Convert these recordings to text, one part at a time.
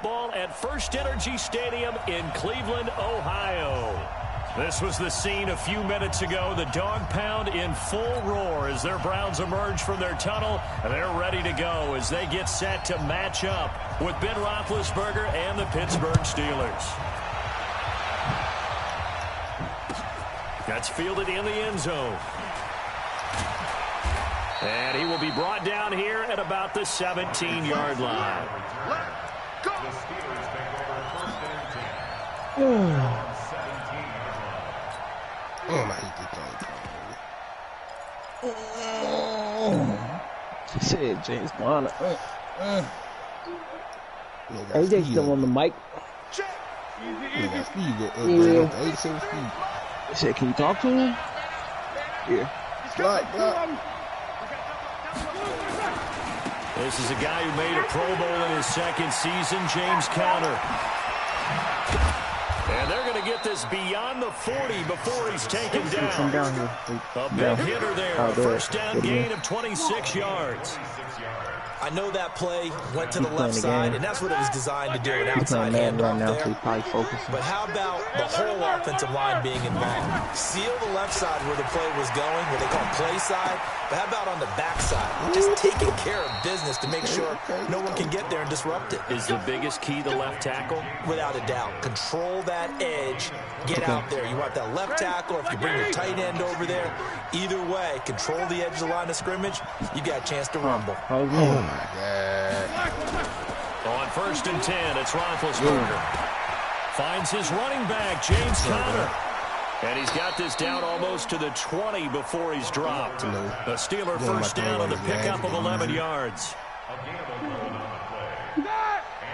football at First Energy Stadium in Cleveland, Ohio. This was the scene a few minutes ago. The dog pound in full roar as their Browns emerge from their tunnel. And they're ready to go as they get set to match up with Ben Roethlisberger and the Pittsburgh Steelers. That's fielded in the end zone. And he will be brought down here at about the 17-yard line. Go. Oh, my God. She said James Bonner. AJ still on the mic. Yeah. He said, can you talk to him? Yeah. Block. This is a guy who made a Pro Bowl in his second season, James Conner. And they're going to get this beyond the 40 before he's taken down. A big hitter there. A first down gain of 26 yards. I know that play went to the left side, and that's what it was designed to do, an outside handoff there. But how about the whole offensive line being involved? Seal the left side where the play was going, what they call play side, but how about on the back side? Just taking care of business to make sure no one can get there and disrupt it. Is the biggest key the left tackle? Without a doubt. Control that edge. Get out there. You want that left tackle, or if you bring your tight end over there, either way, control the edge of the line of scrimmage, you got a chance to rumble. Oh, my God. On 1st and 10, it's Roethlisberger. Finds his running back, James Conner. And he's got this down almost to the 20 before he's dropped. A Steeler first down on the pickup of 11 yards.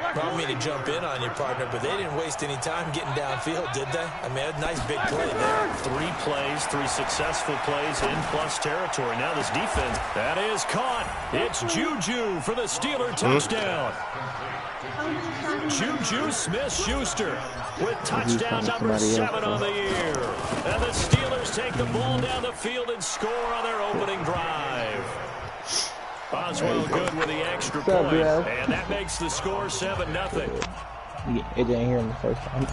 I don't mean to jump in on you, partner, but they didn't waste any time getting downfield, did they? I mean, a nice big play there. 3 plays, 3 successful plays in plus territory. Now this defense, that is caught. It's Juju for the Steeler touchdown. Juju Smith-Schuster with touchdown number 7 on the year. And the Steelers take the ball down the field and score on their opening drive. Boswell good with the extra point, and that makes the score 7-0. It didn't hear him the first time.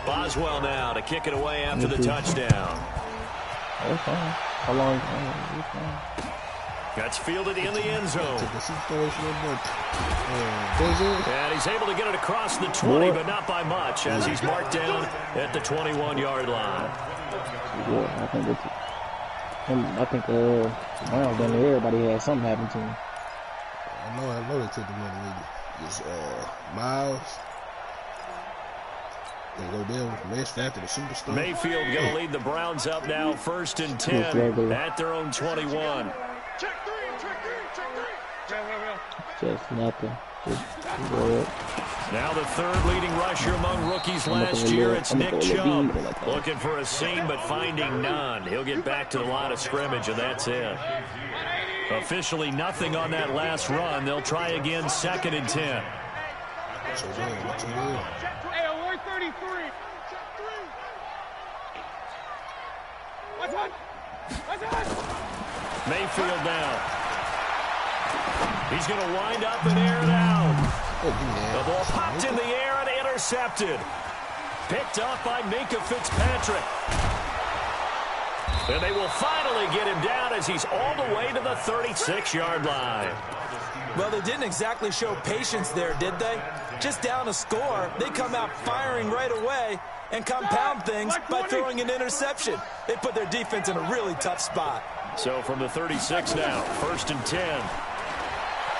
Boswell now to kick it away after the touchdown. That's fine. How long? That's fielded in the end zone. And he's able to get it across the 20, but not by much, as he's marked down at the 21-yard line. I think Browns down there, everybody had something happen to him. I know they took the money. It's Miles. They go down rest after the superstar. Mayfield going to lead the Browns up now, 1st and 10 at their own 21. Just nothing. Now the 3rd leading rusher among rookies last year, it's Nick Chubb. Looking for a seam, but finding none. He'll get back to the line of scrimmage, and that's it. Officially nothing on that last run. They'll try again, 2nd and 10. Mayfield now. He's going to wind up and air it out. The ball popped in the air and intercepted. Picked up by Minkah Fitzpatrick. And they will finally get him down as he's all the way to the 36-yard line. Well, they didn't exactly show patience there, did they? Just down a score, they come out firing right away and compound things by throwing an interception. They put their defense in a really tough spot. So from the 36 now, 1st and 10.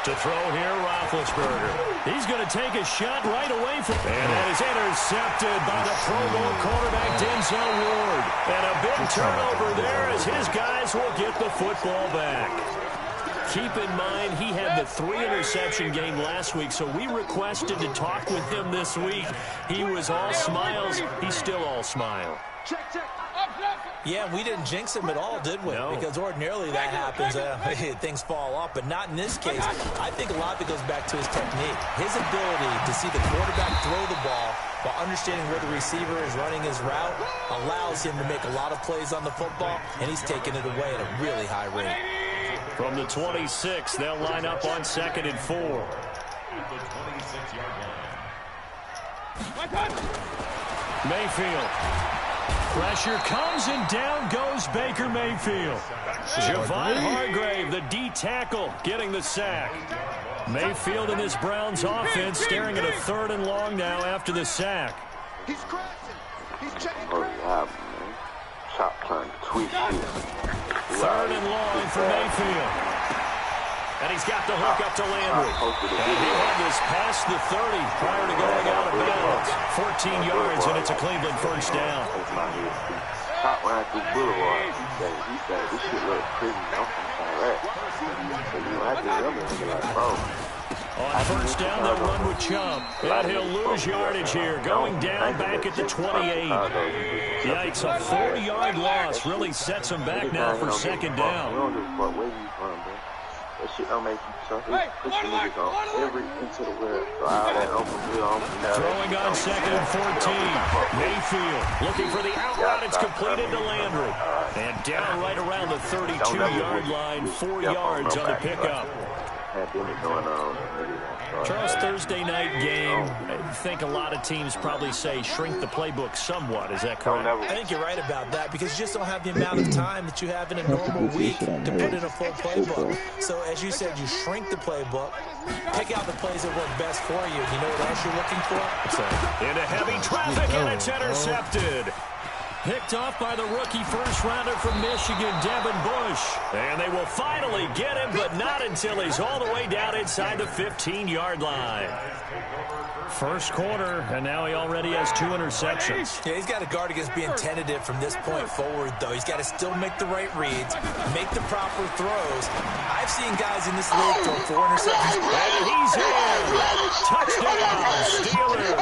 To throw here, Roethlisberger. He's going to take a shot right away from, and that is intercepted by the Pro Bowl quarterback Denzel Ward. And a big turnover there as his guys will get the football back. Keep in mind, he had the 3-interception game last week, so we requested to talk with him this week. He was all smiles. He's still all smile. Yeah, we didn't jinx him at all, did we? No. Because ordinarily that happens, things fall off, but not in this case. I think a lot of it goes back to his technique. His ability to see the quarterback throw the ball while understanding where the receiver is running his route allows him to make a lot of plays on the football, and he's taking it away at a really high rate. From the 26, they'll line up on 2nd and 4. Mayfield. Pressure comes, and down goes Baker Mayfield. Javon Hargrave, the D tackle, getting the sack. Mayfield in this Browns offense staring at a 3rd and long now after the sack. He's crashing. He's checking. Chop trying to tweak shit. 3rd and long for Mayfield. And he's got the hook up to Landry. And he had this past the 30 prior to going out of bounds. 14 yards, and it's a Cleveland first down. Chop ran through Boulevard. He said, this shit look pretty. I'm from Chirac. So you have to remember, like, bro. On first down, they'll run with Chubb. And he'll lose yardage here, going down back at the 28. Yikes, a 4-yard loss really sets him back now for 2nd down. That shit don't make you tough. Push the niggas on every into the world. So all that open. Throwing on 2nd and 14. Mayfield looking for the out route. It's completed to Landry. And down right around the 32-yard line. 4 yards on the pickup. Charles, Thursday night game, I think a lot of teams probably say shrink the playbook somewhat. Is that correct? I think you're right about that because you just don't have the amount of time that you have in a normal week to put in a full playbook. So as you said, you shrink the playbook, pick out the plays that work best for you. You know what else you're looking for? Into heavy traffic, and it's intercepted. Picked off by the rookie first-rounder from Michigan, Devin Bush. And they will finally get him, but not until he's all the way down inside the 15-yard line. First quarter, and now he already has 2 interceptions. Yeah, he's got to guard against being tentative from this point forward, though. He's got to still make the right reads, make the proper throws. I've seen guys in this league throw 4 interceptions. And he's in. Touchdown, Steelers.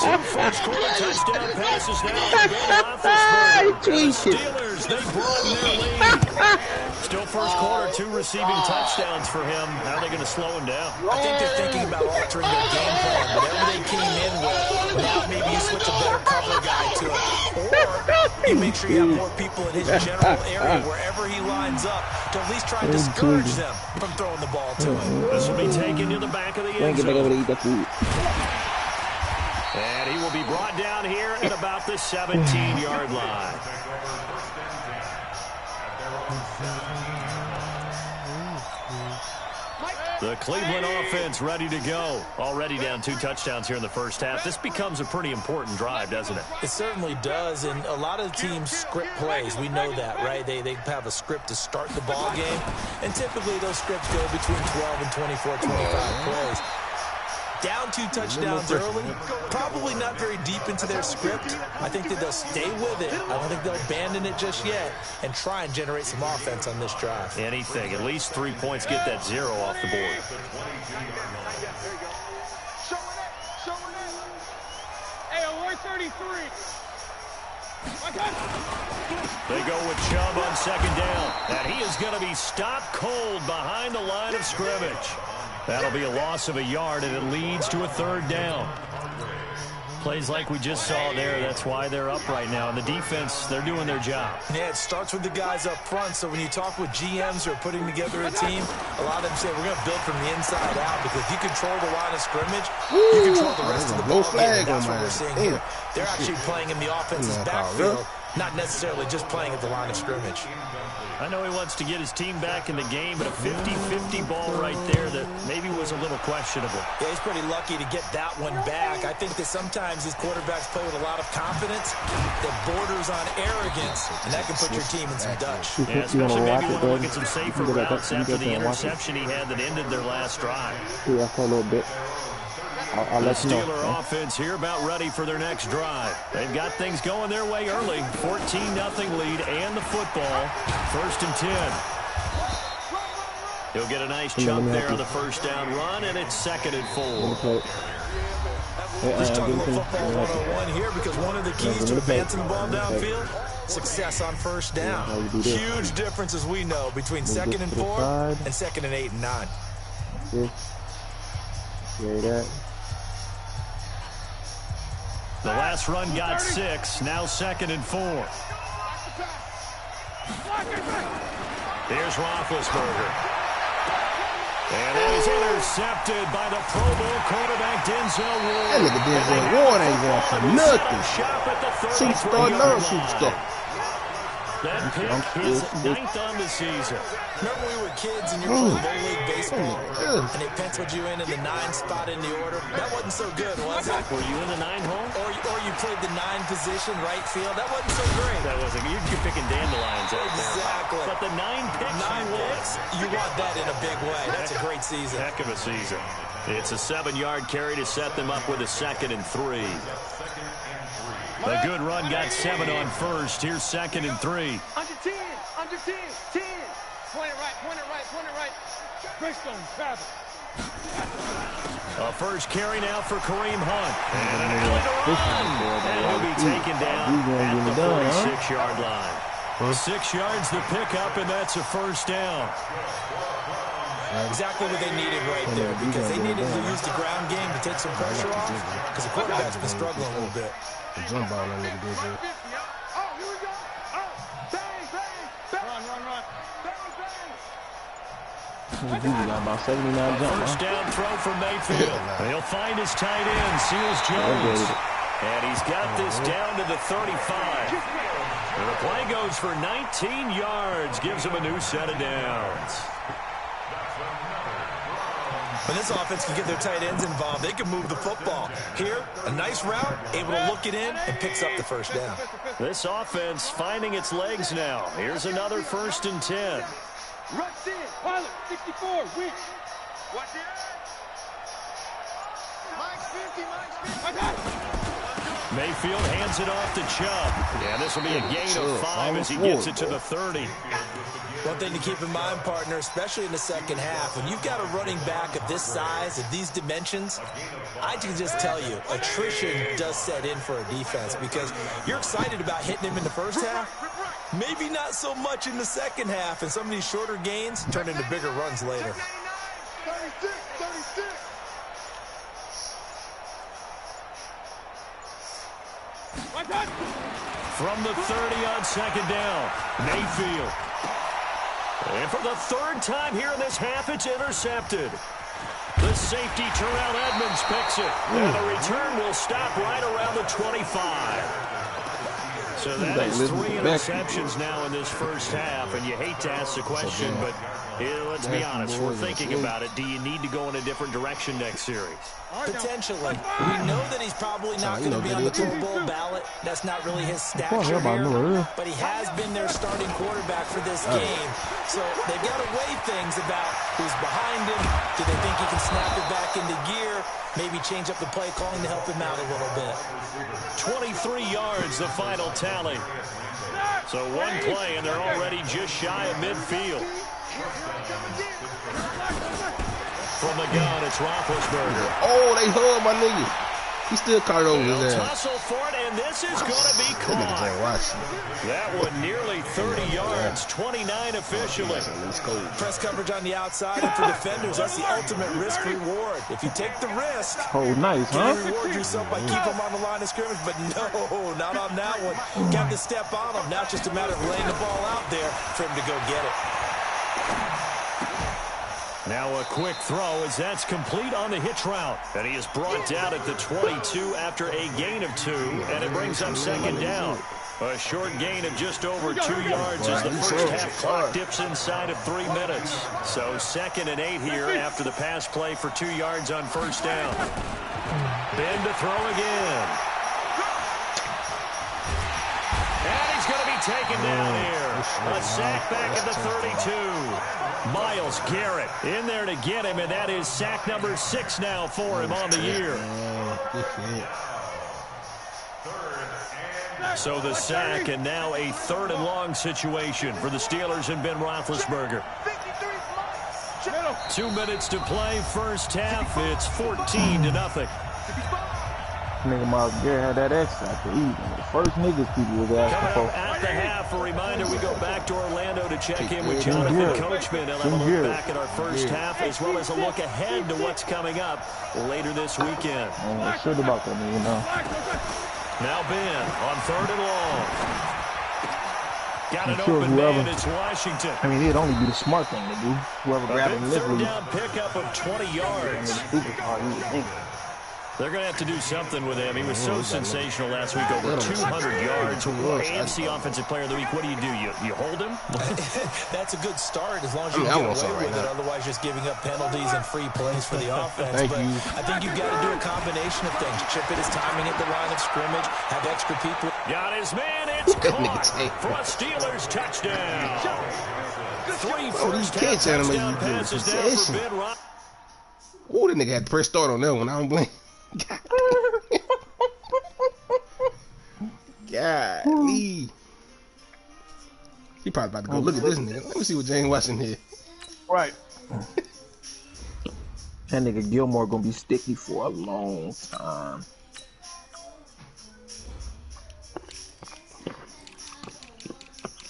2 first-quarter touchdown passes now for Ben Roethlisberger. The Steelers, they broaden their lead. Still first quarter, 2 receiving touchdowns for him. How are they going to slow him down? I think they're thinking about altering their game plan. Whatever they came in with, now maybe you switch a better cover guy to it. Or you make sure you have more people in his general area wherever he lines up to at least try and discourage them from throwing the ball to him. This will be taken to the back of the end zone. And he will be brought down here at about the 17-yard line. The Cleveland offense ready to go. Already down 2 touchdowns here in the first half. This becomes a pretty important drive, doesn't it? It certainly does, and a lot of teams script plays. We know that, right? They have a script to start the ball game, and typically those scripts go between 12 and 24, 25 plays. Down 2 touchdowns early, probably not very deep into their script. I think that they'll stay with it. I don't think they'll abandon it just yet and try and generate some offense on this drive. Anything. At least 3 points, get that 0 off the board. Hey, alert 33. They go with Chubb on 2nd down, and he is going to be stopped cold behind the line of scrimmage. That'll be a loss of a yard, and it leads to a 3rd down. Plays like we just saw there, that's why they're up right now. And the defense, they're doing their job. Yeah, it starts with the guys up front. So when you talk with GMs who are putting together a team, a lot of them say we're going to build from the inside out because if you control the line of scrimmage, you control the rest of the ball game. That's what we're seeing here. They're actually playing in the offense's backfield, not necessarily just playing at the line of scrimmage. I know he wants to get his team back in the game, but a 50-50 ball right there that maybe was a little questionable. Yeah, he's pretty lucky to get that one back. I think that sometimes his quarterbacks play with a lot of confidence that borders on arrogance, and that can put your team in some Dutch. Yeah, especially maybe you want to look at some safer routes after the interception he had that ended their last drive. Yeah, for a little bit. I'll The let you know. Steeler offense here about ready for their next drive. They've got things going their way early. 14-0 lead and the football. 1st and 10. He'll get a nice chunk there on the first down run, and it's 2nd and 4. Let's talk about football 101 here because one of the keys to advancing the ball downfield, success on first down. Huge difference, as we know, between 2nd and 4 and 2nd and 8 and 9. Hear that? The last run got 6, now 2nd and 4. Here's Roethlisberger. And that is intercepted by the Pro Bowl quarterback, Denzel Ward. That nigga Denzel Ward ain't going for nothing. Superstar, non-superstar. That pick is 9th on the season. Remember we were kids and you were playing Little League Baseball, and they penciled you in the 9 spot in the order? That wasn't so good, was it? Were you in the 9 hole? Or you played the 9 position, right field? That wasn't so great. That wasn't. You're picking dandelions out there. Exactly. But the 9 picks, you want that in a big way. That's a great season. Heck of a season. It's a 7-yard carry to set them up with a 2nd and 3. A good run got 7 on first. Here's 2nd and 3. Under 10. Under 10. 10. Point it right. Point it right. Point it right. Greystone, grab it. A first carry now for Kareem Hunt. And he'll be taken down at the 46-yard line. 6 yards the pickup, and that's a first down. Exactly what they needed right there, because they needed to use the ground game to take some pressure off, because the quarterback's been struggling a little bit. The jump ball that nigga did there. Oh, here we go. Oh, bang, bang, bang. Run. Bang, bang. He got about 79 jump. First down throw for Mayfield. He'll find his tight end, Seals Jones. And he's got this down to the 35. And the play goes for 19 yards, gives him a new set of downs. When this offense can get their tight ends involved, they can move the football. Here, a nice route, able to look it in, and picks up the first down. This offense finding its legs now. Here's another 1st and 10. Rush in. Pilot, 64. Win. Watch it. Mike's 50. Mike's 50. Mayfield hands it off to Chubb. Yeah, this will be a gain of 5 as he gets it to the 30. One thing to keep in mind, partner, especially in the second half, when you've got a running back of this size, of these dimensions, I can just tell you, attrition does set in for a defense, because you're excited about hitting him in the first half, maybe not so much in the second half, and some of these shorter gains turn into bigger runs later. 36. From the 30 on 2nd down, Mayfield. And for the 3rd time here in this half, it's intercepted. The safety, Terrell Edmonds, picks it. And the return will stop right around the 25. So that is 3 interceptions now in this first half. And you hate to ask the question, but let's be honest. We're thinking about it. Do you need to go in a different direction next series? Potentially. We know that he's probably not going to be on the Pro Bowl ballot. That's not really his stature here. But he has been their starting quarterback for this game. So they've got to weigh things about who's behind him. Do they think he can snap it back into gear? Maybe change up the play calling to help him out a little bit. 23 yards, the final tally. So one play, and they're already just shy of midfield. From the gun, it's Roethlisberger. Oh, they hug my nigga. He still caught it over his ass. Tussle for it, and this is going to be caught. That one nearly 30 yards, 29 officially. Press coverage on the outside, and for defenders, that's the ultimate risk-reward. If you take the risk, nice, huh? you reward yourself by keeping them on the line of scrimmage, but no, not on that one. Got to step on them. Now it's just a matter of laying the ball out there for him to go get it. Now a quick throw as that's complete on the hitch route. And he is brought down at the 22 after a gain of 2, and it brings up 2nd down. A short gain of just over 2 yards as the first half clock dips inside of 3 minutes. So 2nd and 8 here after the pass play for 2 yards on first down. Ben to throw again. And he's going to be taken down here. A sack back at the 32. Myles Garrett in there to get him, and that is sack number 6 now for him on the year. So the sack, and now a 3rd and long situation for the Steelers and Ben Roethlisberger. 2 minutes to play, first half. It's 14-0. Nigga Myles Garrett had that X after eating. The first niggas people was asking for. At the half, a reminder, we go back to Orlando to check in with Jonathan Coachman and have a look back at our first half, as well as a look ahead to what's coming up later this weekend. I'm sure about that, nigga, now. Now Ben on 3rd and long. Got an sure open man, it's Washington. I mean, it'd only be the smart thing to do. Whoever grabbed him Third literally. down pickup of 20 yards. They're going to have to do something with him. He was so sensational last week, over 200 yards. AFC Offensive Player of the Week, what do? You hold him? That's a good start as long as you can get away with it. Otherwise, just giving up penalties and free plays for the offense. Thank but you. I think you've got to do a combination of things. Chip it his timing at the line of scrimmage, have extra people. Got his man, it's caught for a Steelers touchdown. 3 first-half touchdown passes down for Ben Roethlisberger. Oh, that nigga had to press start on that one. I don't blame. Golly. He probably about to go look at this nigga. Let me see what James watching here. Right. That nigga Gilmore gonna be sticky for a long time.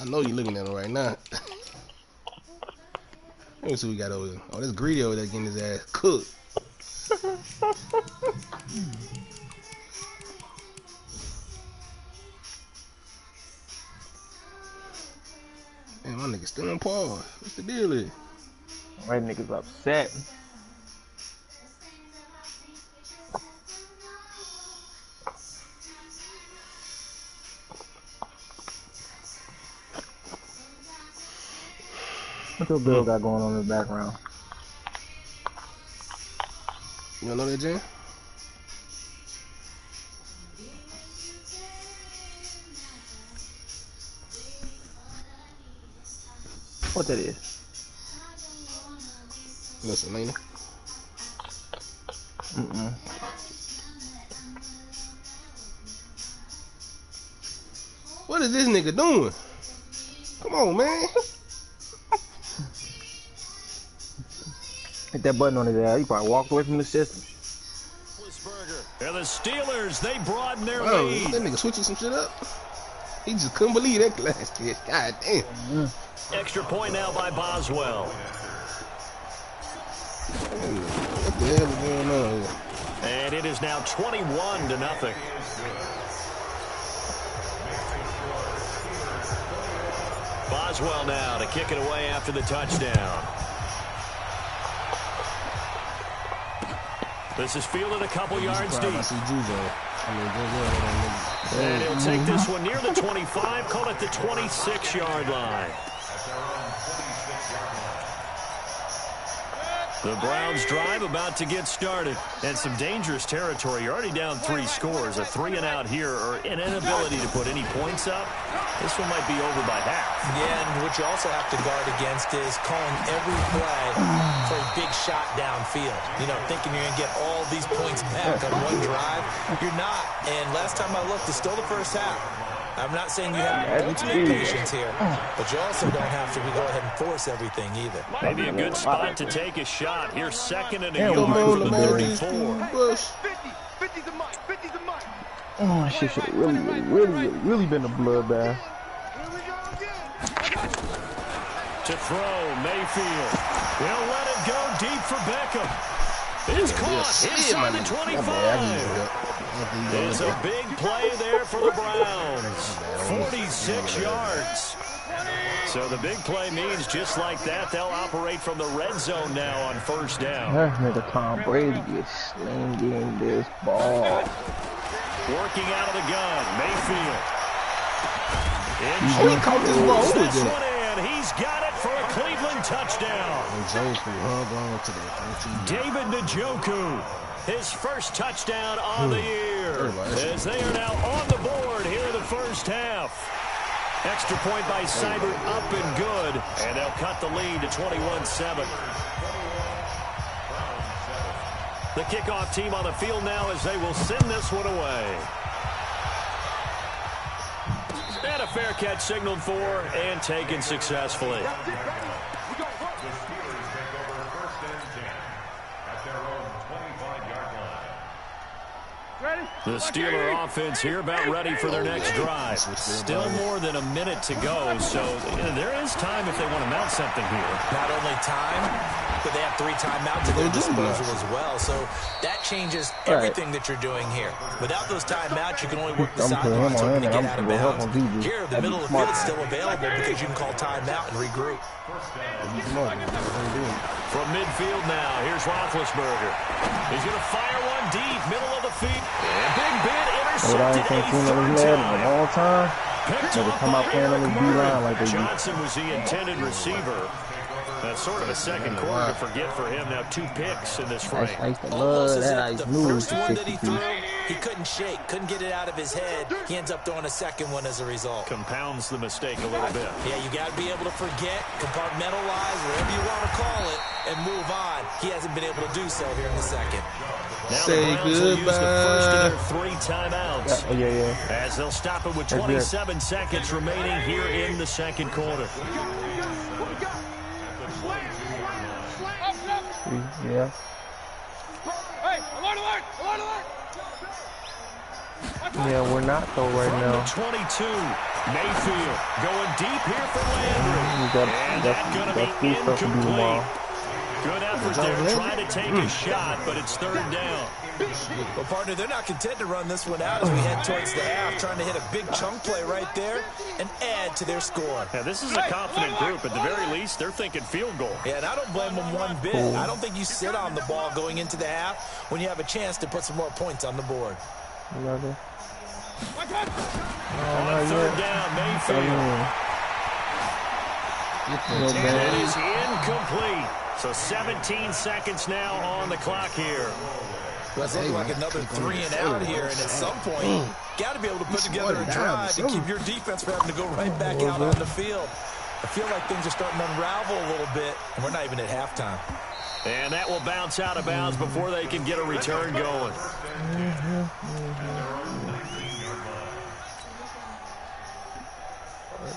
I know you looking at him right now. Let me see what we got over here. Oh, this greedy over there getting his ass cooked. Man, my nigga still on pause. What's the deal is? Right, niggas upset. What your girl got going on in the background? You don't know that, Jen? What that is? Listen, Lena. What is this nigga doing? Come on, man. Hit that button on his ass. He probably walked away from the system. And the Steelers, they broaden their Bro, lead. that nigga switching some shit up. He just couldn't believe that last kid. God damn. Extra point now by Boswell. What the hell is going on here? And it is now 21-0. Boswell now to kick it away after the touchdown. This is fielded a couple yards deep. And he'll take this one near the 25, call it the 26-yard line. The Browns drive about to get started. And some dangerous territory. You're already down 3 scores. A 3-and-out here or an inability to put any points up. This one might be over by half. Yeah, and what you also have to guard against is calling every play for a big shot downfield. You know, thinking you're going to get all these points back on one drive. You're not. And last time I looked, it's still the first half. I'm not saying you have ultimate patience here, but you also don't have to go ahead and force everything either. Maybe a good spot to take a shot. Here's second and a yard from the 34. 50's the mic. 50's the mic. Oh, shit should have really been a bloodbath. To throw, Mayfield. He'll let it go deep for Beckham. It's caught inside the 25. It's a big play there for the Browns. 46 yards. So the big play means just like that, they'll operate from the red zone now on first down. That nigga Tom Brady is slinging this ball. Working out of the gun, Mayfield. He caught this ball. Who is This it? one in. He's got it for a Cleveland touchdown. David Njoku, his first touchdown on the year. As they are now on the board here in the first half. Extra point by Seibert up and good. And they'll cut the lead to 21-7. The kickoff team on the field now as they will send this one away. And a fair catch signaled for and taken successfully. The Steeler offense here about ready for their next drive. Still more than a minute to go, so there is time if they want to mount something here. Not only time, but they have 3 timeouts at their disposal as well. So that changes everything that you're doing here. Without those timeouts, you can only work the sidelines hoping to get out of bounds. Here, the middle of the field is still available because you can call timeout and regroup. From midfield now, here's Roethlisberger. He's going to fire one deep, middle of the field. And big bit intercepted a third time. Picked off by Eric Murray. Johnson was the intended receiver. That's sort of a second quarter to forget for him. Now 2 picks in this frame. I used to love that. The first one that he threw, he couldn't shake, couldn't get it out of his head. He ends up throwing a second one as a result. Compounds the mistake a little bit. Yeah, you got to be able to forget, compartmentalize, whatever you want to call it, and move on. He hasn't been able to do so here in the second. Now say the Browns will use the first of their 3 timeouts. As they'll stop it with 27 seconds remaining here in the second quarter. Yeah. Hey, alert, alert, alert, alert. Yeah, we're not though right From now. the 22, Mayfield going deep here for Landry. And that's going to be incomplete. Good effort there trying to take a shot, but it's 3rd down. Well, partner, they're not content to run this one out as we head towards the half, trying to hit a big chunk play right there and add to their score. Now, this is a confident group. At the very least, they're thinking field goal. Yeah, and I don't blame them one bit. I don't think you sit on the ball going into the half when you have a chance to put some more points on the board. On 3rd down, Mayfield. And it is incomplete. So 17 seconds now on the clock here. Let's look like another 3 and out here, and at some point, got to be able to put together a drive to keep your defense from having to go right back out on the field. I feel like things are starting to unravel a little bit, and we're not even at halftime. And that will bounce out of bounds before they can get a return going.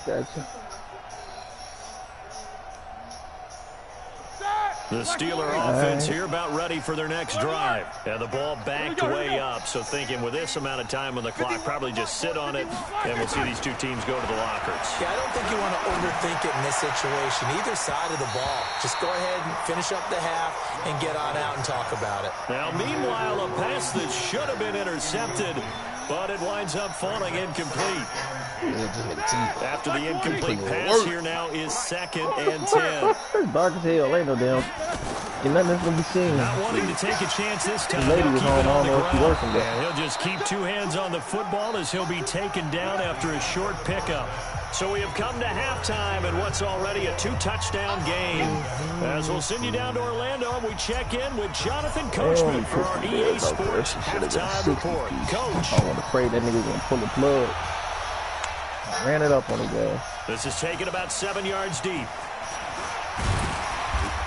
Gotcha. The Steeler offense here about ready for their next drive. And the ball backed way up, so thinking with this amount of time on the clock, probably just sit on it, and we'll see these 2 teams go to the lockers. Yeah, I don't think you want to overthink it in this situation, either side of the ball. Just go ahead and finish up the half and get on out and talk about it. Now, meanwhile, a pass that should have been intercepted, but it winds up falling incomplete. After the incomplete pass, here now is 2nd and 10. It's dark as hell. Ain't no damn. Ain't nothing that's going to be seen. Not wanting to take a chance this time. The lady was He'll keep home. it I on don't the know if she ground. working there. And he'll just keep 2 hands on the football as he'll be taken down after a short pickup. So we have come to halftime in what's already a 2-touchdown game. As we'll send you down to Orlando, and we check in with Jonathan Coachman for our EA Sports halftime report. Coach. I was afraid that nigga was going to pull the plug. Ran it up on his ass. This is taken about 7 yards deep.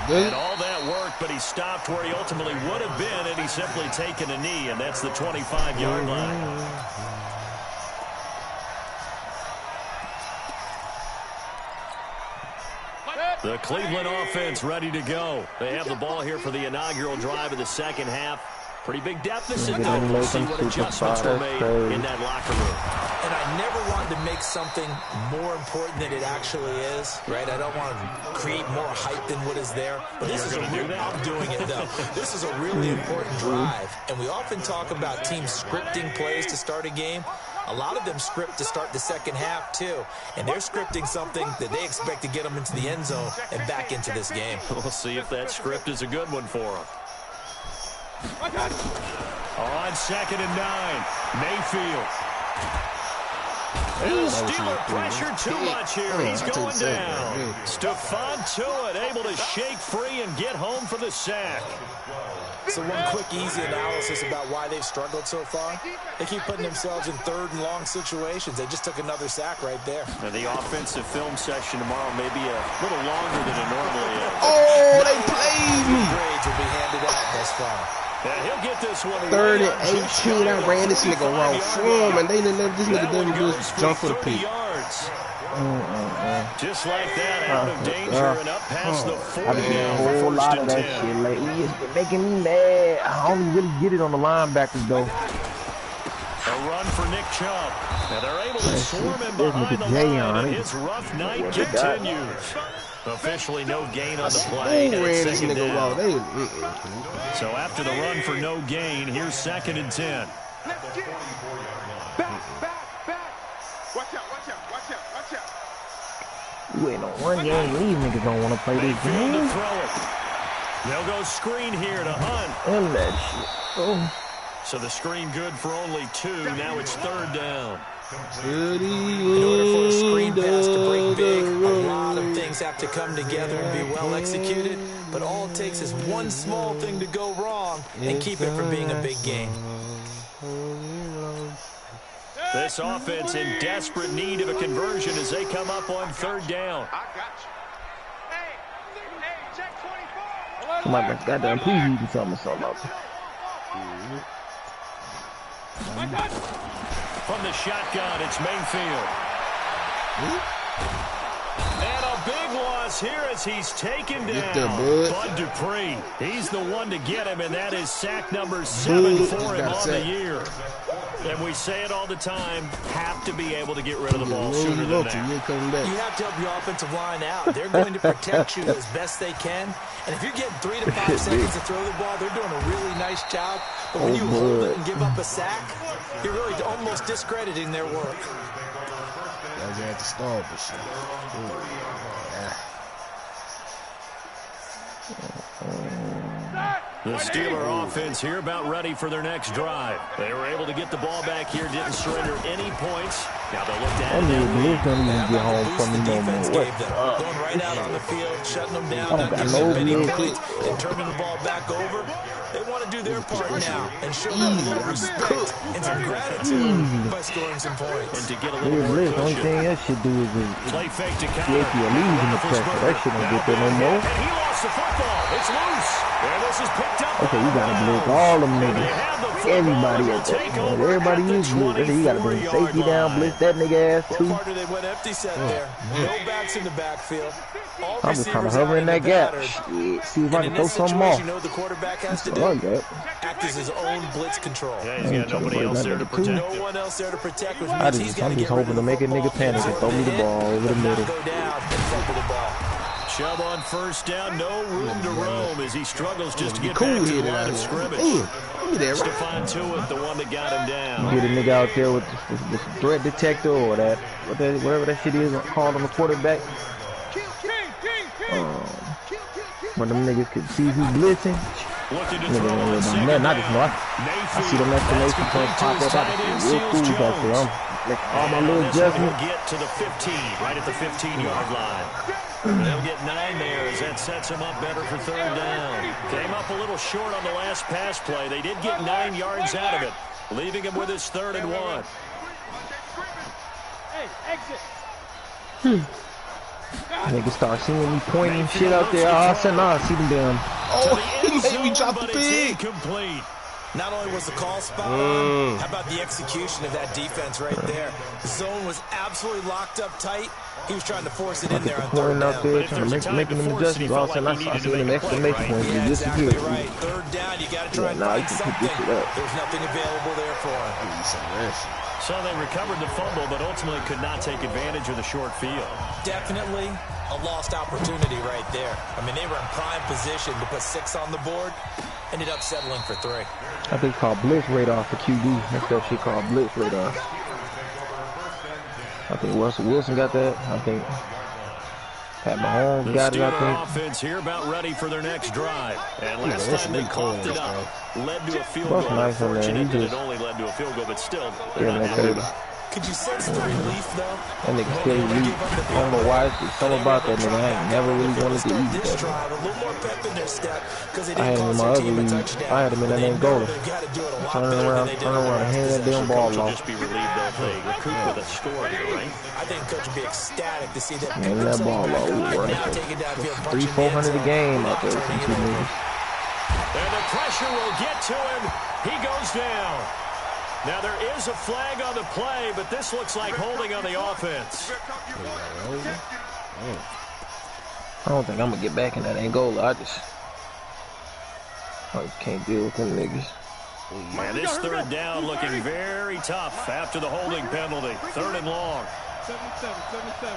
Good. And all that work, but he stopped where he ultimately would have been, and he's simply taken a knee, and that's the 25-yard line. The Cleveland offense ready to go. They have the ball here for the inaugural drive of the second half. Pretty big deficit, though. We'll see what adjustments were made in that locker room. And I never wanted to make something more important than it actually is, right? I don't want to create more hype than what is there. But this is I'm doing it, though. This is a really important drive. And we often talk about teams scripting plays to start a game. A lot of them script to start the second half, too. And they're scripting something that they expect to get them into the end zone and back into this game. We'll see if that script is a good one for them. On 2nd and 9, Mayfield. And the Steeler pressure too much here. He's going down. Stephon Tuitt able to shake free and get home for the sack. So one quick, easy analysis about why they've struggled so far. They keep putting themselves in 3rd and long situations. They just took another sack right there. Now the offensive film session tomorrow may be a little longer than it normally is. Oh, they played me. Grades will be handed out thus far. Yeah, he'll get this one. 3rd and 18. I ran this nigga wrong form, and they didn't let this nigga do just jump for the peak. Just like that, out of danger and up past the 40 I've been getting now a for whole 1st lot and of that 10. shit lately. It's been making me mad. I don't really get it on the linebackers, though. A run for Nick Chubb. Now they're able to swarm him behind the line, and his rough night continues. Officially no gain on the play. And it's second down. So after the run for no gain, here's 2nd and 10. Back. Watch out. You ain't on one game. These niggas don't want to play this game. To throw it. They'll go screen here to Hunt. And that shit. Oh. So the screen good for only 2. Now it's 3rd down. In order for a screen pass to break big, a lot of things have to come together and be well executed. But all it takes is one small thing to go wrong and keep it from being a big game. This offense in desperate need of a conversion as they come up on 3rd down. I got you. Hey, check 24. Somebody goddamn please eat something up. From the shotgun, it's Mayfield. And a big loss here as he's taken down. Bud Dupree. He's the one to get him, and that is sack number 7 for him on the year. And we say it all the time, have to be able to get rid of the ball sooner than that. You have to help your offensive line out. They're going to protect you as best they can. And if you're getting 3 to 5 seconds to throw the ball, they're doing a really nice job. But when you hold it and give up a sack, you're really almost discrediting their work. That's at the start, but shit. The Steeler offense here about ready for their next drive. They were able to get the ball back here, didn't surrender any points. Now they'll look down. Don't even get home from me no more. Going right out on the field, shutting them down, not giving them any points, and turning the ball back over. They want to do their part now and show them a little respect and some gratitude by scoring some points. And to get a little more the only thing that should do is play fake to counter. if you're losing the pressure. That shit don't get there no more. And he lost the football. It's loose. And this is picked up. Okay, you gotta blitz all them niggas. Everybody at that point. Everybody is blitz. You gotta bring safety down, blitz that nigga ass too. What part do they went empty set there? No backs in the backfield. I'm just kind of hovering that gap. Shit, see if I can throw something off. You know what the quarterback has to do? Act as his own blitz control. Yeah, he's got nobody else there to protect. No one else there to protect, which means he's got to I'm get just hoping to make a nigga panic and throw me the ball over the middle. Go down and fumble the ball. Chubb on 1st down, no room to roam as he struggles just to get back to the line of scrimmage. Stephon Tuitt, the one that got him down. Get a nigga out there with the threat detector or that, whatever that shit is called on the quarterback. When them niggas could see who's blitzing. Looking to throw on second down. I see them exclamation points pop up. I can see real cool back there. I'm making all my little adjustments. Get to the 15, right at the 15-yard line. They'll get 9 there as that sets them up better for 3rd down. Came up a little short on the last pass play. They did get 9 yards out of it, leaving him with his 3rd and 1. Hey, exit. Niggas start seeing me pointing shit out there. I see them damn. Oh, he made me drop the pig. Complete. Not only was the call spot on, how about the execution of that defense right there? The zone was absolutely locked up tight. He was trying to force it in there on 3rd down. Out there, trying to make them adjustments. All of a sudden, I see them exclamation points. Yeah, exactly right. 3rd down, you got to try and find something. There's nothing available there for him. So they recovered the fumble, but ultimately could not take advantage of the short field. Definitely a lost opportunity right there. I mean, they were in prime position to put 6 on the board. Ended up settling for 3. I think it's called blitz radar for QB. That's that shit called blitz radar. I think Russell Wilson got that. I think Pat Mahomes got it, I think. The offense here about ready for their next drive. And last time they coughed it up, led to a field goal. Unfortunate that it only led to a field goal, but still. Could you sense the relief, though? That nigga still elite. I don't know why. It's something about that nigga. I ain't never really wanted to eat that. I had him in my other league. I had him in that Angola. Turning around, and hand that damn ball off. Just be relieved that they recoup with a score here, right? I think Coach would be ecstatic to see that. Man, that ball off. We were running for 300-400 a game out there. And the pressure will get to him. He goes down. Now, there is a flag on the play, but this looks like holding on the offense. I don't think I'm going to get back in that Angola. I just can't deal with them niggas. And this third down looking very tough after the holding penalty. 3rd and long. 77.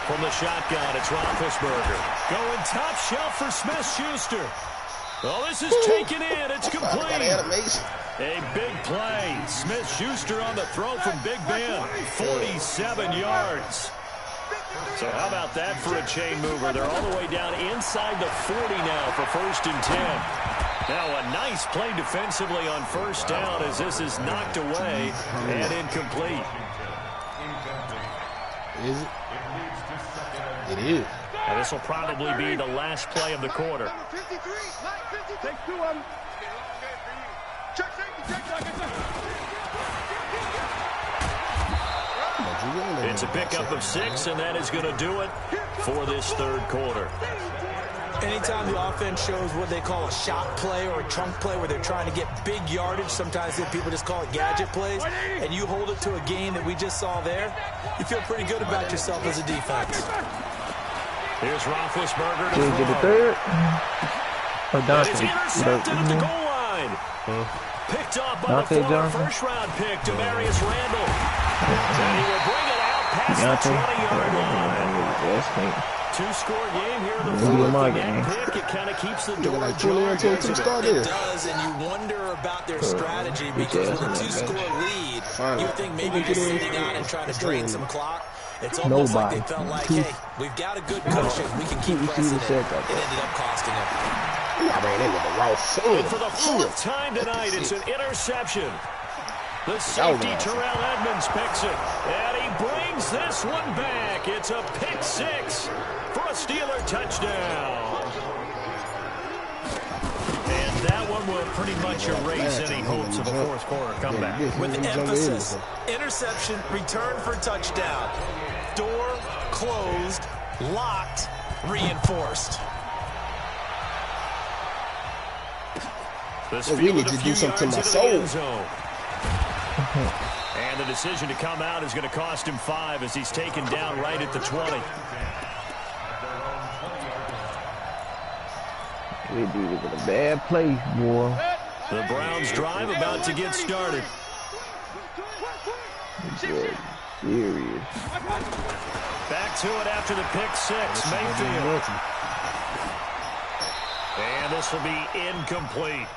From the shotgun, it's Roethlisberger. Going top shelf for Smith-Schuster. Oh, this is taken in. It's complete. A big play. Smith-Schuster on the throw from Big Ben. 47 yards. So how about that for a chain mover? They're all the way down inside the 40 now for 1st and 10. Now a nice play defensively on 1st down as this is knocked away and incomplete. Is it? It is. And this will probably be the last play of the quarter. Take 2 of them. Check safety. It's a pickup of 6, and that is going to do it for this 3rd quarter. Anytime the offense shows what they call a shot play or a chunk play where they're trying to get big yardage, sometimes people just call it gadget plays, and you hold it to a game that we just saw there, you feel pretty good about yourself as a defense. Here's Roethlisberger to Change to the throw. 3rd. Or That is Dante. intercepted at the goal line. Picked off by Dante the former Johnson. 1st-round pick, Demarius Randall. And he will bring it out past the 20-yard line. 2-score game here in the 4th. That pick, it kind of keeps the door ajar. It does, and you wonder about their strategy because with a 2-score lead, you think maybe they're sitting on and trying to drain some clock. It's almost like they felt like, hey, we've got a good cushion. We can keep pressing it. It ended up costing them. And for the 4th time tonight, it's an interception. The safety, Terrell Edmonds, picks it. And he brings this one back. It's a pick 6 for a Steeler touchdown. And that one will pretty much erase any hopes of a 4th quarter comeback. With emphasis, interception, return for touchdown. Door closed, locked, reinforced. We need to do something to my soul. And the decision to come out is going to cost him 5 as he's taken down right at the 20. We did it with a bad play, boy. The Browns drive about to get started. Good. Serious. Back to it after the pick 6, Mayfield. And this will be incomplete.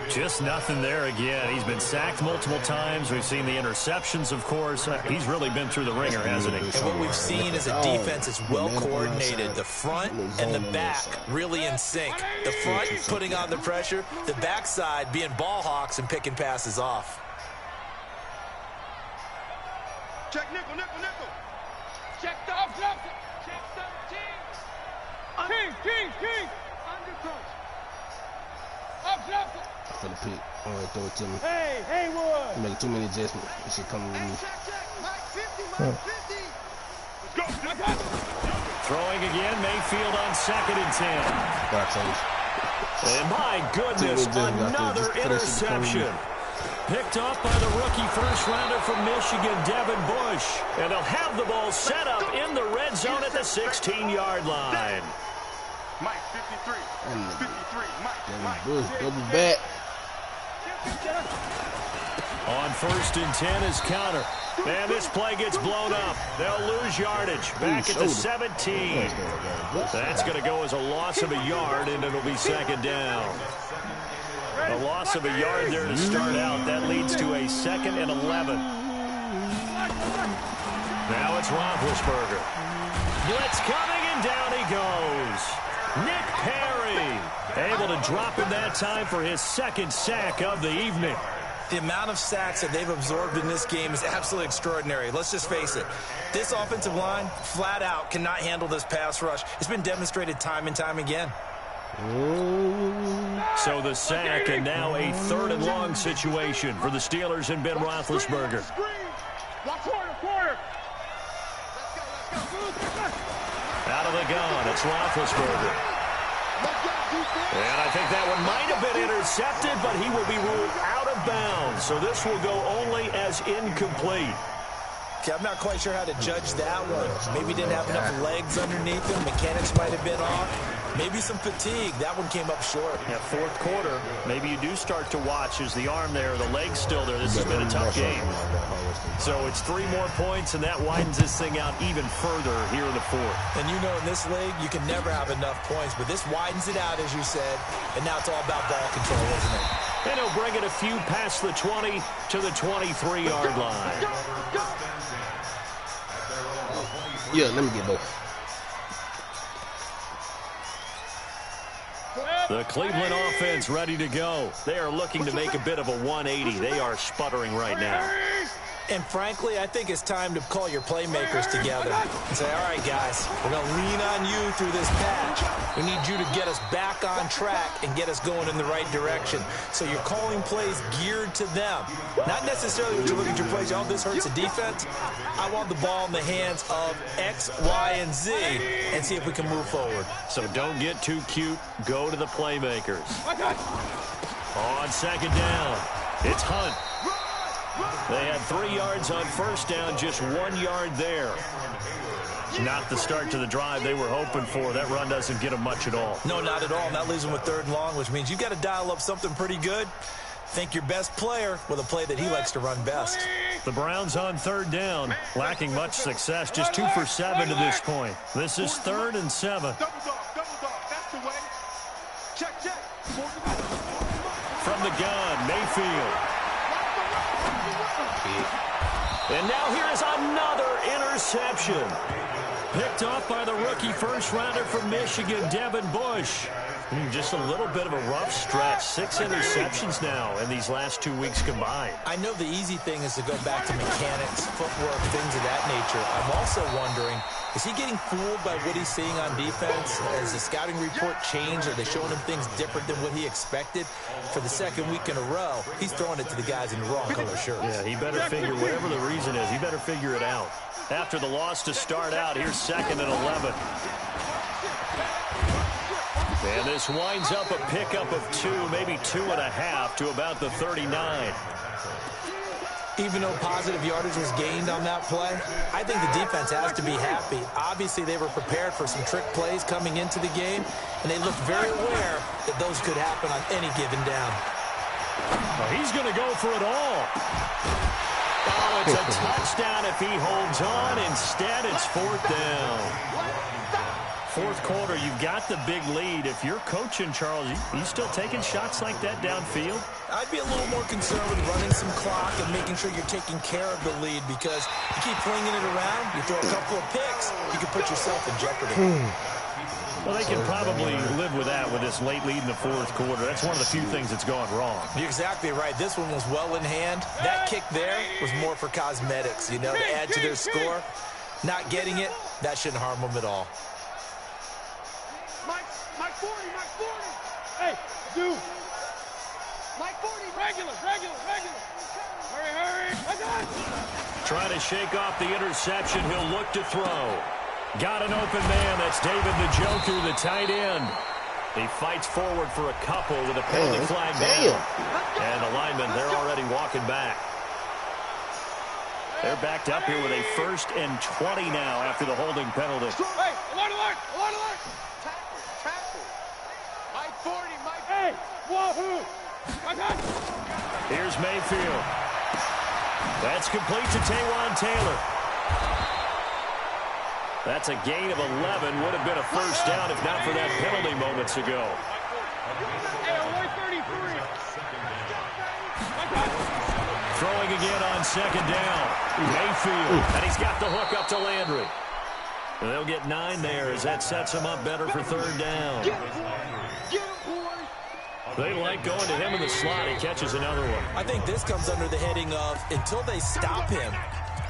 Just nothing there again. He's been sacked multiple times. We've seen the interceptions, of course. He's really been through the ringer, hasn't he? And what we've seen is a defense that's well coordinated. The front and the back really in sync. The front putting on the pressure. The backside being ball hawks and picking passes off. Check nickel. Check the up. Check 17. King. Undercoach. Up. For the pick. All right, throw it to me. Hey, Wood. Make too many adjustments. It should come with me. Mike 50. Let's go. Throwing again, Mayfield on 2nd and 10. What I told you. And my goodness, another interception. Picked off by the rookie 1st-rounder from Michigan, Devin Bush. And they'll have the ball set up in the red zone at the 16-yard line. Mike 53. 53. Mike. Bush, double back. On 1st and 10 is counter. And this play gets blown up. They'll lose yardage. Back at the 17. That's going to go as a loss of a yard, and it'll be 2nd down. A loss of a yard there to start out. That leads to a 2nd and 11. Now it's Roethlisberger. Blitz coming, and down he goes. Nick Perry able to drop him that time for his 2nd sack of the evening. The amount of sacks that they've absorbed in this game is absolutely extraordinary. Let's just face it. This offensive line, flat out, cannot handle this pass rush. It's been demonstrated time and time again. So the sack, and now a 3rd and long situation for the Steelers and Ben Roethlisberger. Quarter. Out of the gun, it's Roethlisberger. And I think that one might have been intercepted, but he will be ruled out of bounds. So this will go only as incomplete. Okay, I'm not quite sure how to judge that one. Maybe didn't have enough legs underneath him. Mechanics might have been off. Maybe some fatigue. That one came up short. Yeah, fourth quarter, maybe you do start to watch as the arm there, the leg's still there. This has been a tough game. So it's 3 more points, and that widens this thing out even further here in the fourth. And you know in this league, you can never have enough points, but this widens it out, as you said, and now it's all about ball control, isn't it? And he'll bring it a few past the 20 to the 23-yard line. Yeah, let me get both. The Cleveland offense ready to go. They are looking to make a bit of a 180. They are sputtering right now. And frankly, I think it's time to call your playmakers together and say, all right, guys, we're going to lean on you through this patch. We need you to get us back on track and get us going in the right direction. So you're calling plays geared to them. Not necessarily when you look at your plays, oh, this hurts the defense. I want the ball in the hands of X, Y, and Z and see if we can move forward. So don't get too cute. Go to the playmakers. On second down, it's Hunt. They had 3 yards on first down, just 1 yard there. Not the start to the drive they were hoping for. That run doesn't get them much at all. No, not at all. And that leaves them with 3rd and long, which means you've got to dial up something pretty good. Think your best player with a play that he likes to run best. The Browns on 3rd down, lacking much success, just 2 for 7 to this point. This is 3rd and 7. Double dog, that's the way. Check. From the gun, Mayfield. And now here is another interception. Picked off by the rookie first-rounder from Michigan, Devin Bush. Just a little bit of a rough stretch. 6 interceptions now in these last 2 weeks combined. I know the easy thing is to go back to mechanics, footwork, things of that nature. I'm also wondering, is he getting fooled by what he's seeing on defense? Has the scouting report changed? Are they showing him things different than what he expected? For the 2nd week in a row, he's throwing it to the guys in the wrong color shirts. Yeah, he better figure, whatever the reason is, he better figure it out. After the loss to start out, here's 2nd and 11. And this winds up a pickup of 2, maybe 2.5 to about the 39. Even though positive yardage was gained on that play, I think the defense has to be happy. Obviously, they were prepared for some trick plays coming into the game, and they looked very aware that those could happen on any given down. Well, he's going to go for it all. Oh, it's a touchdown if he holds on. Instead, it's 4th down. 4th quarter, you've got the big lead. If you're coaching, Charles, you still taking shots like that downfield? I'd be a little more concerned with running some clock and making sure you're taking care of the lead, because you keep flinging it around, you throw a couple of picks, you can put yourself in jeopardy. Well, they can probably live with that with this late lead in the 4th quarter. That's one of the few things that's gone wrong. You're exactly right. This one was well in hand. That kick there was more for cosmetics, to add to their score. Not getting it, that shouldn't harm them at all. Mike 40. Hey, dude. Mike 40, regular. Hurry. Trying to shake off the interception. He'll look to throw. Got an open man. That's David Njoku, the tight end. He fights forward for a couple with a penalty flag down. And the linemen, they're already walking back. They're backed up here with a 1st and 20 now after the holding penalty. Hey, alert. Tackle. Mike 40, Mike. Hey, wahoo. Here's Mayfield. That's complete to Taywan Taylor. That's a gain of 11. Would have been a 1st down if not for that penalty moments ago. Throwing again on 2nd down. Mayfield. And he's got the hook up to Landry. And they'll get 9 there as that sets him up better for 3rd down. They like going to him in the slot. He catches another one. I think this comes under the heading of, until they stop him,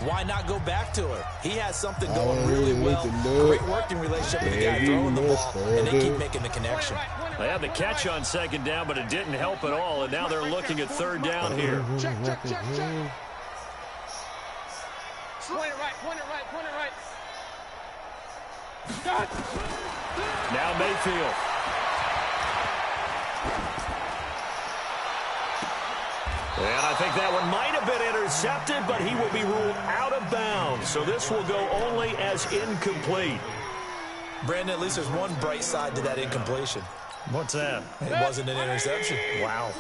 why not go back to it? He has something going really well. Great working relationship with the guy throwing the ball, and they keep making the connection. They had the catch on 2nd down, but it didn't help at all, and now they're looking at 3rd down here. Check. Point it right. Now Mayfield. And I think that one might have been intercepted, but he will be ruled out of bounds. So this will go only as incomplete. Brandon, at least there's one bright side to that incompletion. What's that? It wasn't an interception. Wow.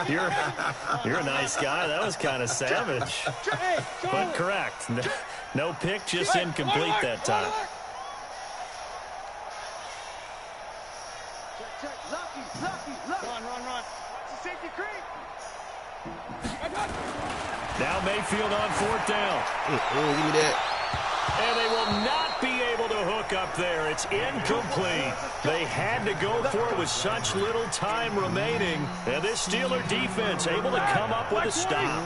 You're a nice guy. That was kind of savage. But correct. No pick, just incomplete that time. Run. Safety creep. Now Mayfield on 4th down. Give me that. And they will not be able to hook up there. It's incomplete. They had to go for it with such little time remaining. And this Steeler defense able to come up with a stop.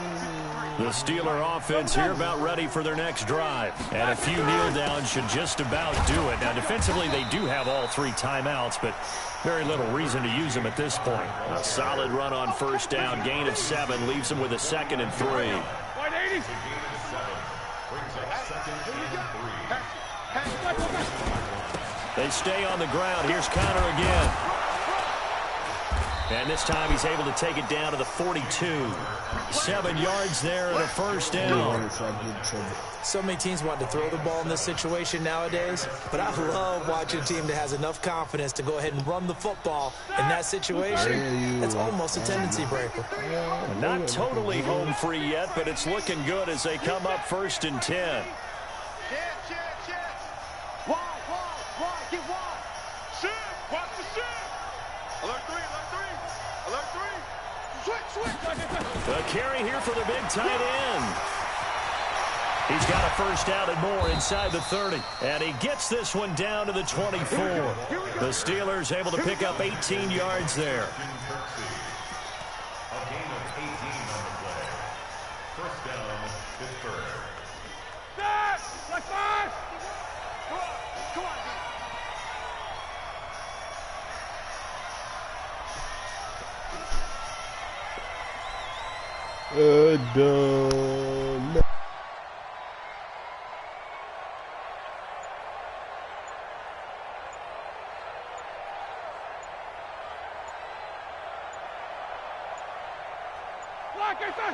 The Steeler offense here about ready for their next drive. And a few kneel downs should just about do it. Now, defensively, they do have all 3 timeouts, but very little reason to use them at this point. A solid run on 1st down. Gain of 7 leaves them with a 2nd and 3. They stay on the ground. Here's Connor again. And this time he's able to take it down to the 42. 7 yards there and a 1st down. So many teams want to throw the ball in this situation nowadays, but I love watching a team that has enough confidence to go ahead and run the football in that situation. It's almost a tendency breaker. Not totally home free yet, but it's looking good as they come up 1st and 10. Get wide. Shoot. Watch the shoot. Alert 3. Switch. The carry here for the big tight end. He's got a 1st down and more inside the 30. And he gets this one down to the 24. The Steelers able to pick up 18 yards there. A gain of 18 on the play. 1st down, Pittsburgh. Like 5. Come on. Done.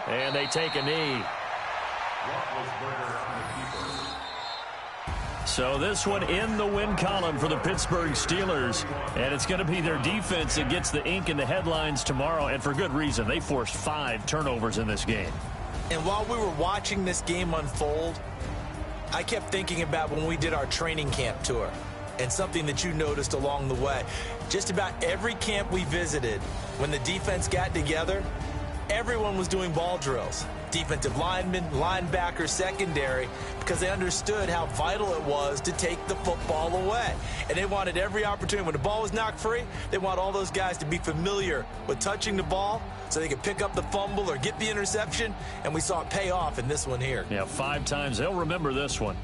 And they take a knee. So this one in the win column for the Pittsburgh Steelers. And it's going to be their defense that gets the ink in the headlines tomorrow. And for good reason. They forced 5 turnovers in this game. And while we were watching this game unfold, I kept thinking about when we did our training camp tour. And something that you noticed along the way. Just about every camp we visited, when the defense got together, everyone was doing ball drills. Defensive linemen, linebackers, secondary, because they understood how vital it was to take the football away. And they wanted every opportunity. When the ball was knocked free, they want all those guys to be familiar with touching the ball so they could pick up the fumble or get the interception. And we saw it pay off in this one here. Yeah, 5 times. They'll remember this one.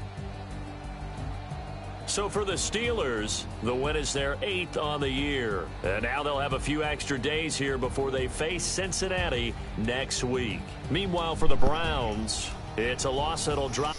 So for the Steelers, the win is their 8th on the year. And now they'll have a few extra days here before they face Cincinnati next week. Meanwhile, for the Browns, it's a loss that'll drop.